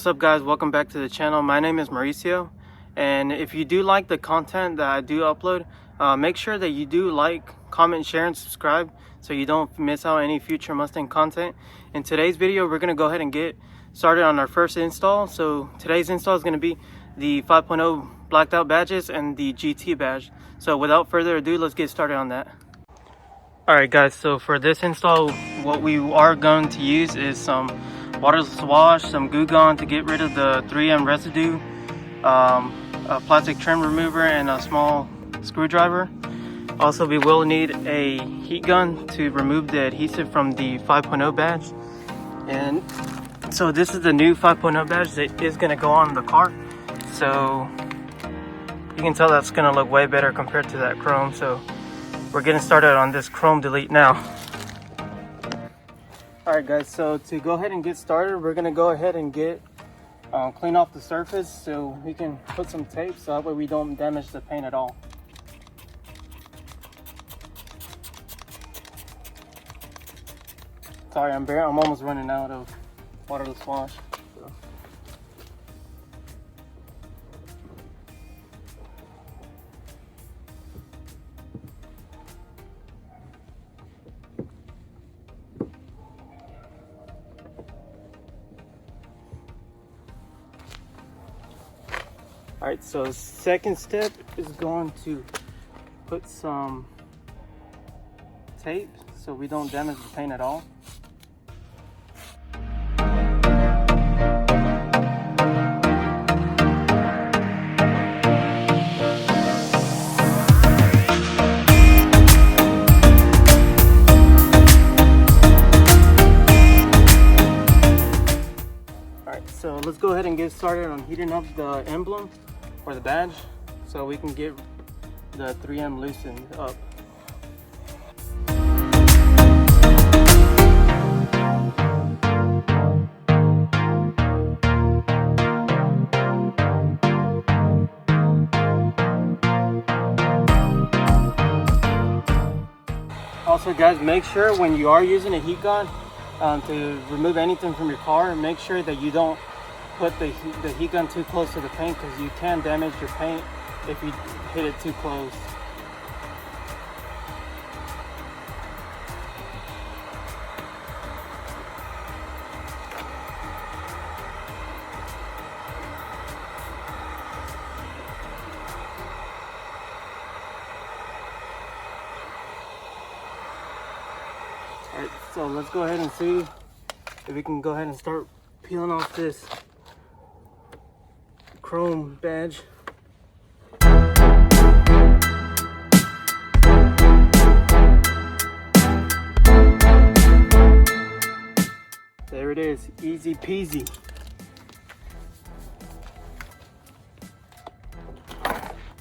What's up guys, welcome back to the channel. My name is Mauricio, and if you do like the content that I do upload, make sure that you do like, comment, share, and subscribe so you don't miss out on any future Mustang content. In today's video, we're going to go ahead and get started on our first install. So today's install is going to be the 5.0 blacked out badges and the GT badge. So without further ado, let's get started on that. Alright guys, so for this install, what we are going to use is some waterless wash, some Goo Gone to get rid of the 3M residue, a plastic trim remover, and a small screwdriver. Also, we will need a heat gun to remove the adhesive from the 5.0 badge. And so this is the new 5.0 badge that is going to go on the car. So you can tell that's going to look way better compared to that chrome. So we're getting started on this chrome delete now. Alright guys, so to go ahead and get started, we're going to go ahead and get clean off the surface so we can put some tape so that way we don't damage the paint at all. Sorry, I'm almost running out of waterless wash. So. Alright, so second step is going to put some tape so we don't damage the paint at all. Alright, so let's go ahead and get started on heating up the emblem or the badge so we can get the 3M loosened up. Also guys, make sure when you are using a heat gun to remove anything from your car, make sure that you don't put the heat gun too close to the paint, because you can damage your paint if you hit it too close. Alright, so let's go ahead and see if we can go ahead and start peeling off this chrome badge. There it is, easy peasy.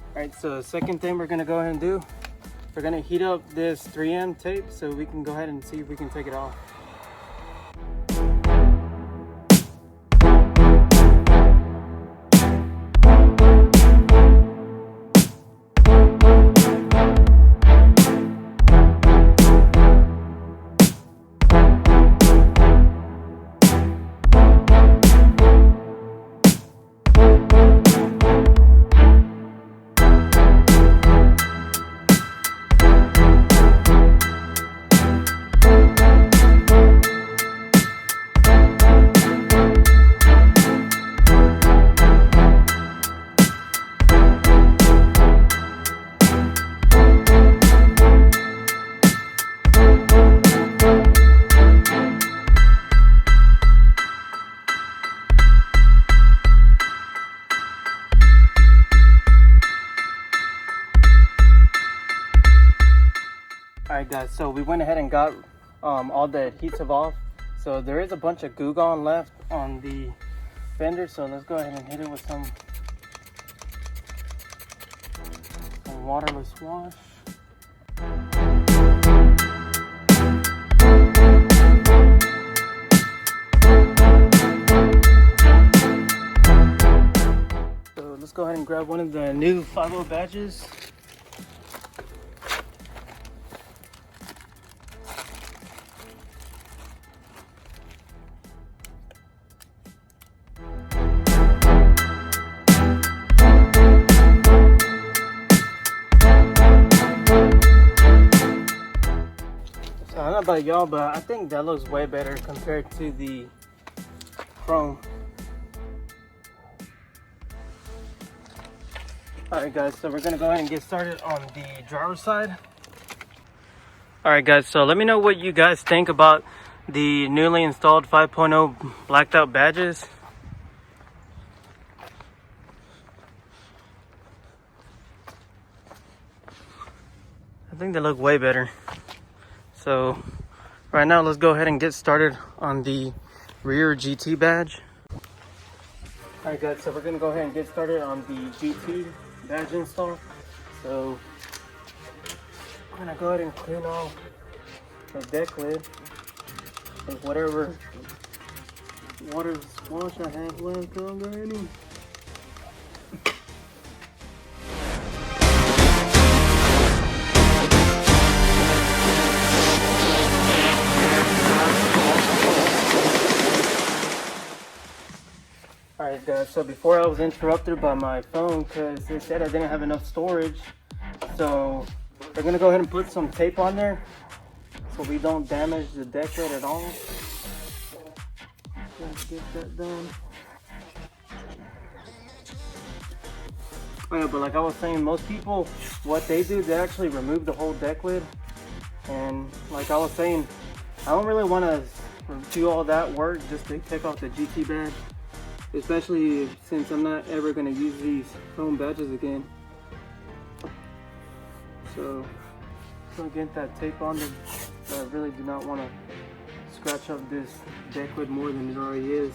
Alright, so the second thing we're gonna go ahead and do, we're gonna heat up this 3M tape so we can go ahead and see if we can take it off. Alright guys, so we went ahead and got all the adhesive off. So there is a bunch of Goo Gone left on the fender, so let's go ahead and hit it with some waterless wash. So let's go ahead and grab one of the new 5.0 badges. So I don't know about y'all, but I think that looks way better compared to the chrome. Alright guys, so we're gonna go ahead and get started on the driver's side. Alright guys, so let me know what you guys think about the newly installed 5.0 blacked out badges. I think they look way better. So right now let's go ahead and get started on the rear GT badge. Alright guys, so we're gonna go ahead and get started on the GT badge install. So I'm gonna go ahead and clean off the deck lid with whatever water wash I have left on there. Alright guys, so before I was interrupted by my phone because they said I didn't have enough storage. So we're gonna go ahead and put some tape on there so we don't damage the deck lid at all. Let's get that done. Oh yeah, but like I was saying, most people, what they do, they actually remove the whole deck lid. And like I was saying, I don't really want to do all that work just to take off the GT badge. Especially since I'm not ever going to use these chrome badges again. So get that tape on them. I really do not want to scratch up this deck lid more than it already is.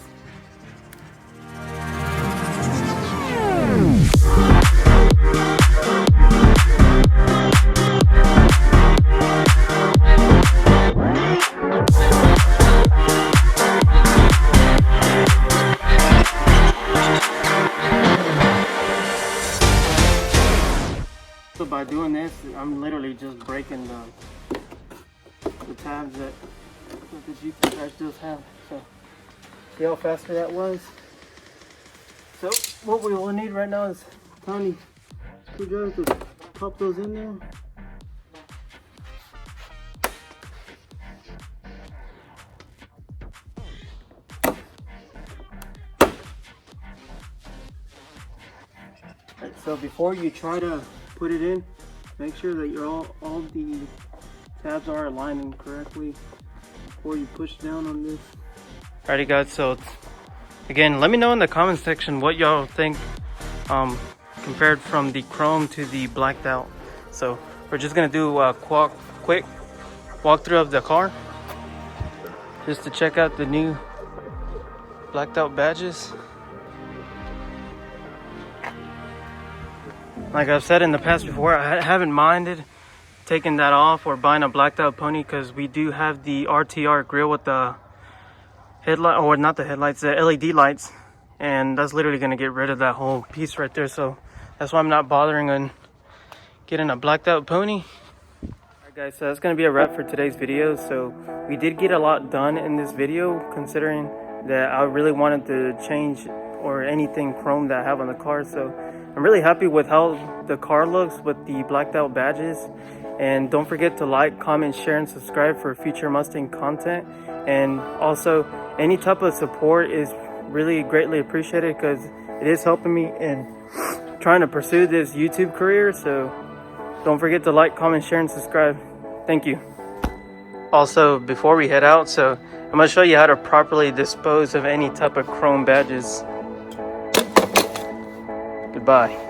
So by doing this, I'm literally just breaking the tabs that the GT badge does have. So see how faster that was. So what we will need right now is tiny screwdriver to pop those in there. Right, so before you try to put it in, make sure that all the tabs are aligning correctly before you push down on this. Alrighty guys, so again, let me know in the comment section what y'all think compared from the chrome to the blacked out. So we're just gonna do a quick walkthrough of the car just to check out the new blacked out badges. Like I've said in the past before, I haven't minded taking that off or buying a blacked out pony because we do have the RTR grill with the headlight, or not the headlights, the LED lights, and that's literally going to get rid of that whole piece right there. So that's why I'm not bothering on getting a blacked out pony. Alright guys, so that's going to be a wrap for today's video. So we did get a lot done in this video, considering that I really wanted to change or anything chrome that I have on the car. So I'm really happy with how the car looks with the blacked out badges. And don't forget to like, comment, share, and subscribe for future Mustang content. And also, any type of support is really greatly appreciated because it is helping me in trying to pursue this YouTube career. So don't forget to like, comment, share, and subscribe. Thank you. Also, before we head out, so I'm going to show you how to properly dispose of any type of chrome badges. Goodbye.